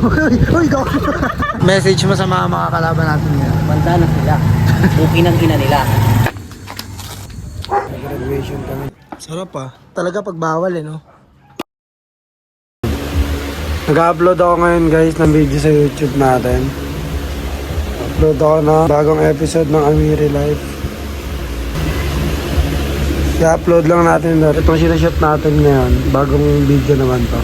Uy, go! Message mo sa mga makakalaban natin ngayon. Banda na sila. Buki ng ina nila. Graduation kami. Sarap ah. Talaga pagbawal no? Nag-upload ako ngayon guys ng video sa YouTube natin. Upload ako na bagong episode ng Amiri Life. I-upload lang natin na. Itong sinashoot natin ngayon. Bagong video naman to.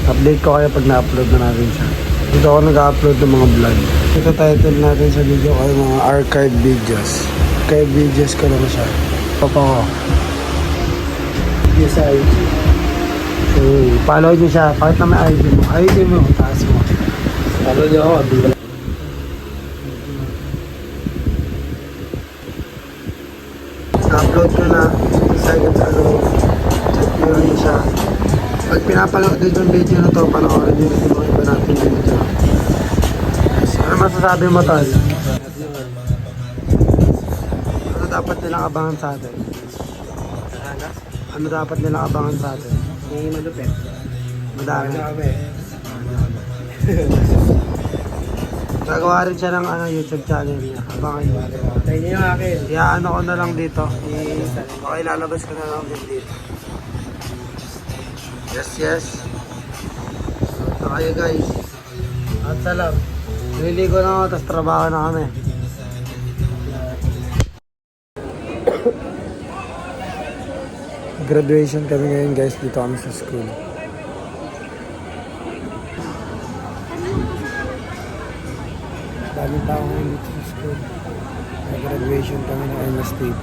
Update ko kaya pag na-upload na natin siya. Dito ako nag-upload ng mga vlog. Ito title natin sa video ko ay mga archive videos. Archive videos ko lang siya. Papa ko. Yes, IG. So, follow nyo siya. Pakita may ID mo. ID mo. Taas mo. Follow nyo ako. Upload ko na. Seconds ago. Check nyo rin siya. Pag pinapanood din yung video na to, panoorin nyo rin yung iba natin video. Ano masasabi mo, Tol? Ano dapat nilang abangan sa atin? Ano dapat nilang abangan sa atin? May malupit. Madami. Gagawa rin siya ng YouTube channel niya. Abangan nyo. Tayo niyo yung akin. Kaya ano ko na lang dito. Baka ilalabas ko na lang din dito. Yes, yes. Ito kayo guys. At salam. Nililigo na ako, tapos trabaho na kami. Graduation kami ngayon guys, dito kami sa school. Daming tao ngayon dito sa school. Graduation kami ng MSTP.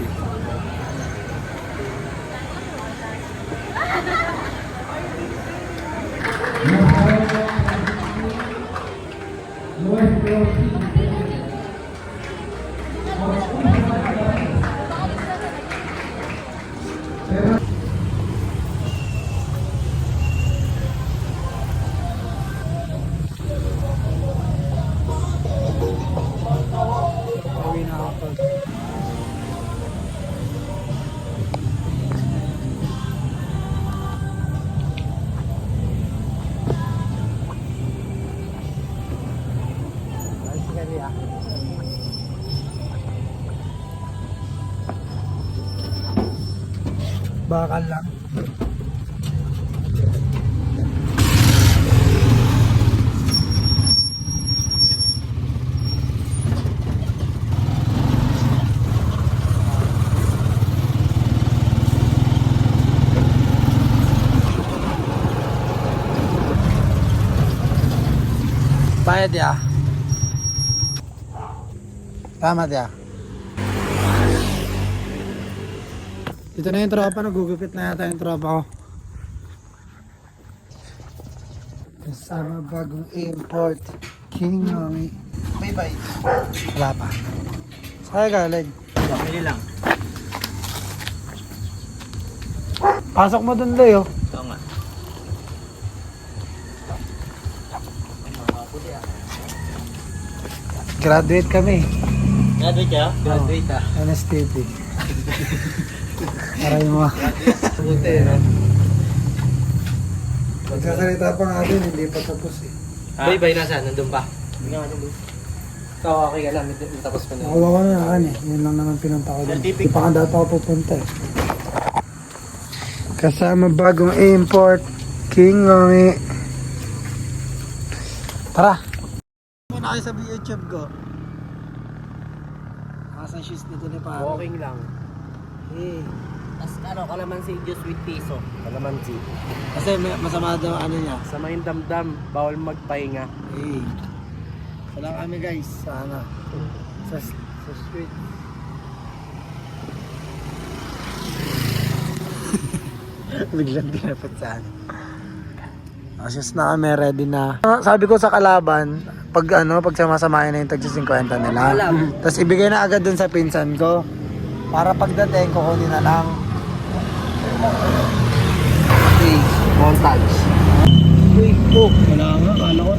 Bakal lang. Bayad ya. Tama ya. Dito na yung tropa, nagugupit na yata yung tropa ko. Kasama bagong import. King Mami. Bye. Wala pa. Saan galing? Pili lang. Pasok mo dun, Leo. Ito nga. Graduate kami. Graduate ka? Graduate ah. NSTP. Aray mo. Buti no? Magkasalita pa nga din, hindi pa tapos eh. Bye-bye nasa? Nandun pa? Hindi nga nandun. Ikaw okay ka lang, tapos pa na. Nakuha ko na yan eh. Yun lang naman pinunta ko din. Hindi pa nga data ako pupunta eh. Kasama bagong import. King Mami. Tara! Muna kayo sa YouTube ko. Nakasan shoes nito ni Paro. Walking lang. Eh. Tapos ano, kalamansi juice with piso. Kalamansi. Kasi masama daw ano niya. Sa may damdam, bawal magpahinga. Eh. Wala kami guys. Sana. Sa street. Biglang dinapit sa ano. Asyos na kami, ready na. Sabi ko sa kalaban, pag sama-samahin na yung tag 50 nila. Tapos ibigay na agad dun sa pinsan ko. Para pagdating, kukunin na lang. Okay, montage. Uy, wala nga, kala ko.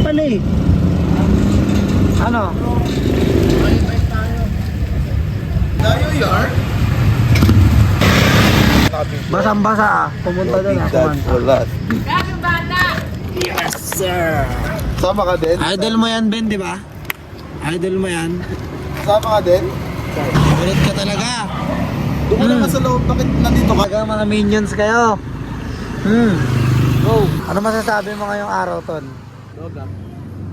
Ano eh? Ano? Tayo yard? Basang-basa ah. Pumunta doon ah. That for last. Yes, sir! Sama ka din? Idol mo yan, Ben, di ba? Idol mo yan. Sama ka din? Kulit ka talaga. Doon ka naman sa loob. Bakit nandito ka? Talaga mga minions kayo. Go. Ano masasabi mo ngayong araw, Ton? Dog up.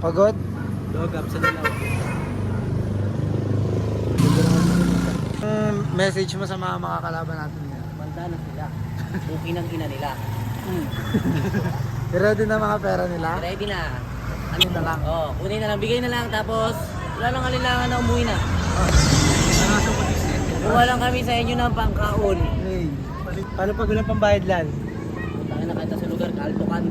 Pagod? Dog up sa dalaw. Message mo sa mga kalaban natin ngayon. Banda na sila. Buki ng ina nila. Ready na mga pera nila? Ready na. Ano na lang? Oo, kunin na lang. Bigay na lang. Tapos, wala nang kailangan na umuwi na. Kuha lang kami sa inyo ng pangkaon. Hey. Paano pag walang pambayad lan? Tayo na kita sa lugar, kaltukan.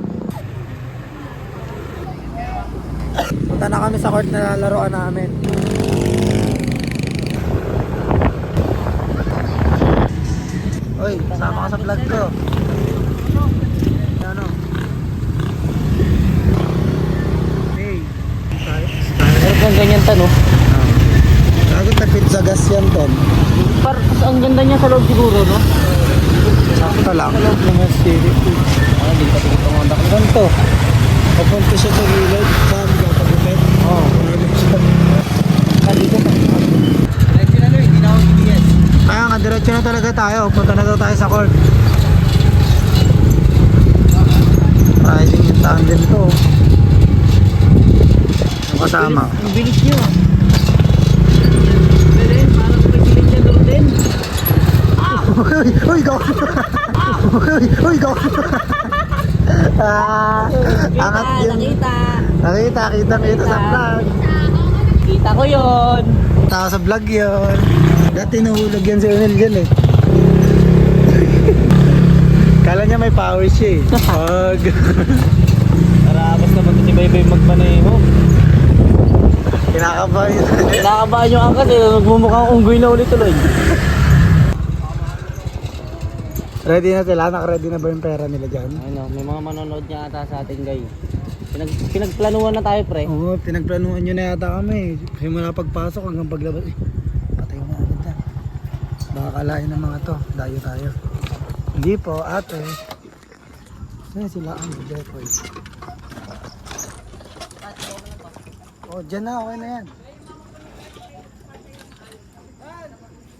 Punta na kami sa court na lalaroan namin. Oy, kasama ka sa vlog ko. Ano? Hey. Meron kang ganyan tanong. Gago tapit sa gas yan, Ton. Ang ganda niya sa loob siguro, no? Sakto lang. Sa loob naman spirit. Ah, hindi pa tingin Honda. Ang ganito. Papunta siya sa gilid. Saan ka pagupit? Oo. Dito pa. Diretso na, Loy. Hindi na ako bibigyan. Kaya nga, diretso na talaga tayo. Punta na daw tayo sa court. Riding yung tandem to. Yung kasama. Ang bilis niyo. Belen, parang may silid niya doon din. Uy, go! Uy, go! Angat yun. Nakita. Kita sa vlog. Kita ko yon. Tao sa vlog yun. Dati nahulog yan si Unel dyan eh. Kala niya may power siya eh. Wag. Karabas naman ito si Baybay magmaneho. Kinakabahan yun. Kinakabahan yung angkas eh. Magmumukhang unggoy na ulit tuloy. Ready na sila? Naka-ready na ba yung pera nila dyan? Ano, may mga manonood niya ata sa atin guys. Pinagplanuhan na tayo pre. Oo, pinagplanuhan nyo na yata kami. Simula pagpasok hanggang paglabas. Patay mo agad yan. Baka kalain ng mga to. Dayo tayo. Hindi po, ate. Saan sila ang Jeffoy? Oh, dyan na. Okay na yan.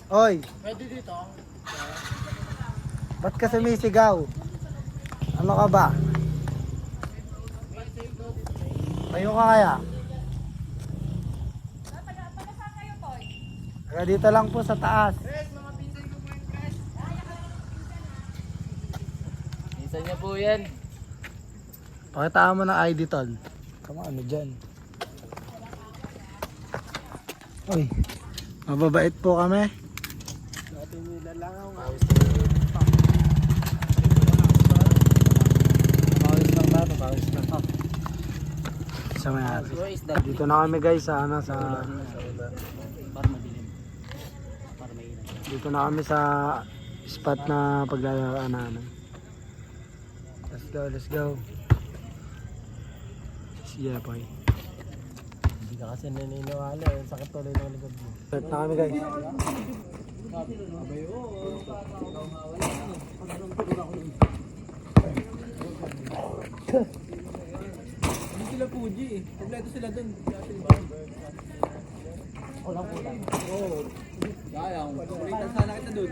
Oy! Pwede dito? Ba't ka sumisigaw? Ano ka ba? Tayo ka kaya? Taga dito lang po sa taas. Minsan niya po yan. Pakitaan mo ng ID, Tol. Kama ano dyan? Uy, mababait po kami. Natin nilalangaw nga. Pawis lang ba? Pawis lang. Sa may ate. Where is that? Dito na kami guys sa ano sa Para madilim. Para may ilaw. dito na kami sa spot na paglalaro namin. Let's go, let's go. Yeah, boy. Hindi ka kasi naniniwala. Sakit tuloy ng likod mo. Start na kami guys. Hindi sila Fuji eh. Kompleto sila dun. Kulang-kulang. Oo. Kaya, kulitan sana kita dun.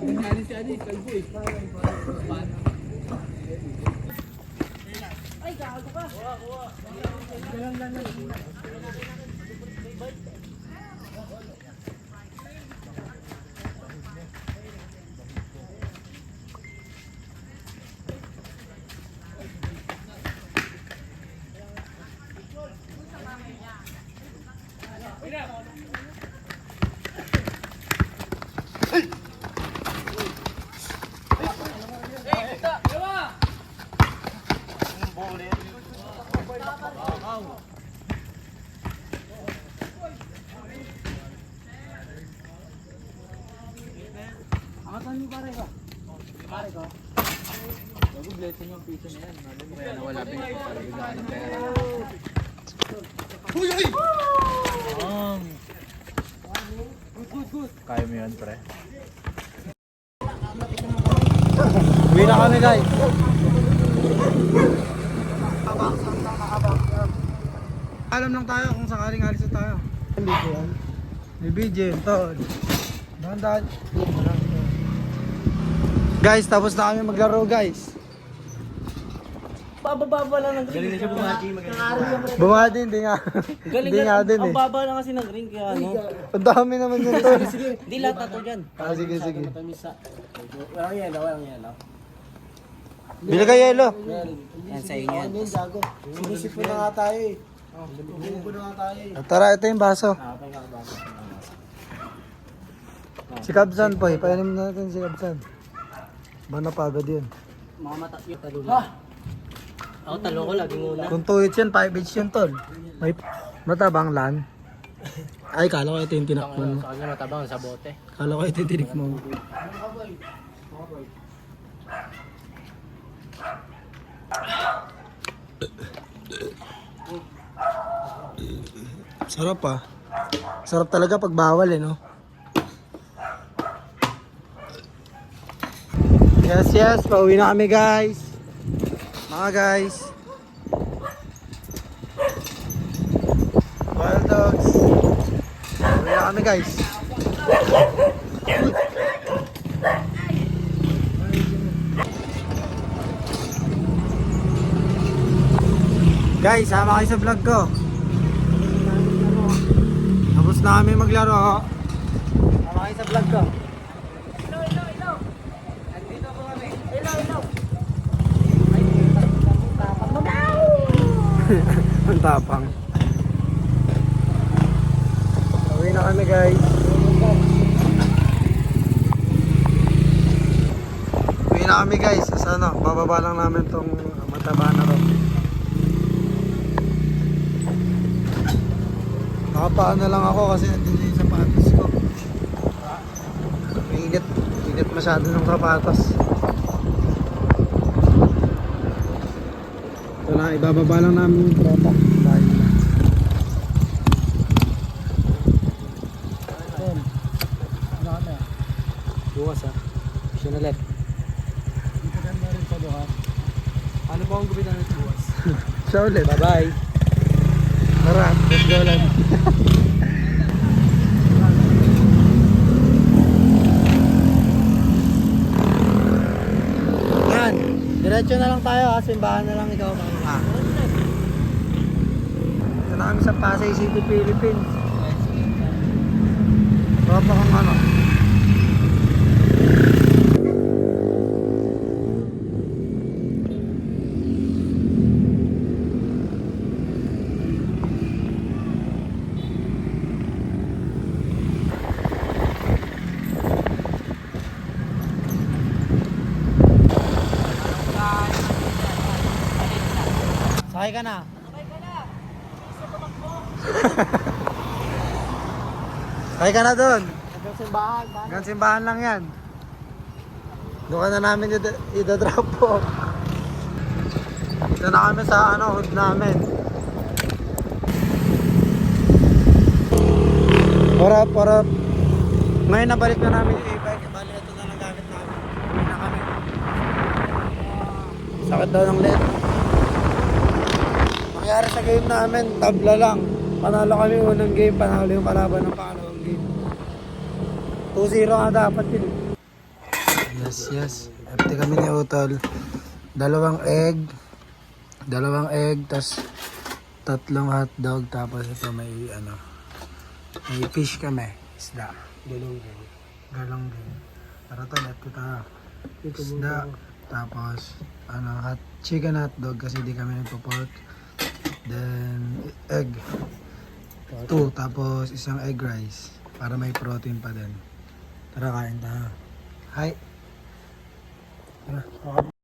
Nangyari si Adi, kalbo eh. Ay, gago ka! Kuha. Angatan mo pare ko. Pare ko. Bago blessing yung piso na yan. Malam mo kaya nawala pa yung para biglaan ng pera. Uy, uy! Kaya mo yan pre. Uwi na kami guys. Alam lang tayo kung sakaling alis na tayo. Dito yan. May video yun, tol. Dahan-dahan. Guys, tapos na kami maglaro, guys. Bababa lang ng ring. Galing na siya bumati. Bumaba din, hindi nga. Galing Hindi nga din Ang eh. baba lang kasi ng ring kaya ano. Ang dami naman yun, tol. Hindi lahat ato dyan. Ah, sige, sige. Walang yelo. Bili ka yelo. Yan sa inyo. Sinisip na nga tayo eh. Bumubo na nga tayo eh. Tara, ito yung baso. Si Kabsan po, painom natin si Kabsan. Ba napagod yun. Mga mata yung talo. Ako talo ko lagi muna. Kung 2 yan, 5 each yun, tol. May matabang lan. Ay, kala ko ito yung tinakman mo. Sa kanya matabang sa bote. Kala ko ito yung tinikman mo. Sarap ah. Sarap talaga pag bawal eh, no? Yes, yes. Pauwi na kami, guys. Mga guys. Wild dogs. Pauwi na kami, guys. Guys, sama kayo sa vlog ko. Tapos na kami maglaro. Sama kayo sa vlog ko. Ang tapang. Uwi na kami, guys. Uwi na kami, guys. Sana bababa lang namin tong mataba na to. Nakapaan na lang ako kasi nandun yung sapatos ko. Init masyado ng sapatos. Ito na, ibababa lang namin yung tropa. Bye na. Ayan. Ano kami ah? Bukas ah. Siya na let. Dito ka na rin sa doha. Ano po ang gubitan ng buwas? Siya ulit. Bye-bye. Tara, let's go lang. Yan. Diretso na lang tayo ha. Simbahan na lang ikaw. Ah. Ito na kami sa Pasay City, Philippines. Tropa kang ano. Sakay ka na. Sakay ka na doon. Hanggang simbahan lang yan. Doon ka na namin ida-drop po. Dito na kami sa hood namin. Parap. Ngayon nabalik na namin yung e-bike. Bali, ito na lang gamit namin. Uwi na kami. Sakit daw ng leg. Nangyari sa game namin, tabla lang. Panalo kami unang game, panalo yung kalaban ng pangalawang game. 2-0 nga dapat yun. Yes. Empty kami ni Utol. Dalawang egg, tas 3 hotdog, tapos ito may may fish kami, isda. Galong din. Tara to, let kita. Isda, tapos chicken hotdog kasi di kami nagpo-pork. Then egg 2, tapos isang egg rice para may protein pa din. Tara, kain tayo. Hi. Tara.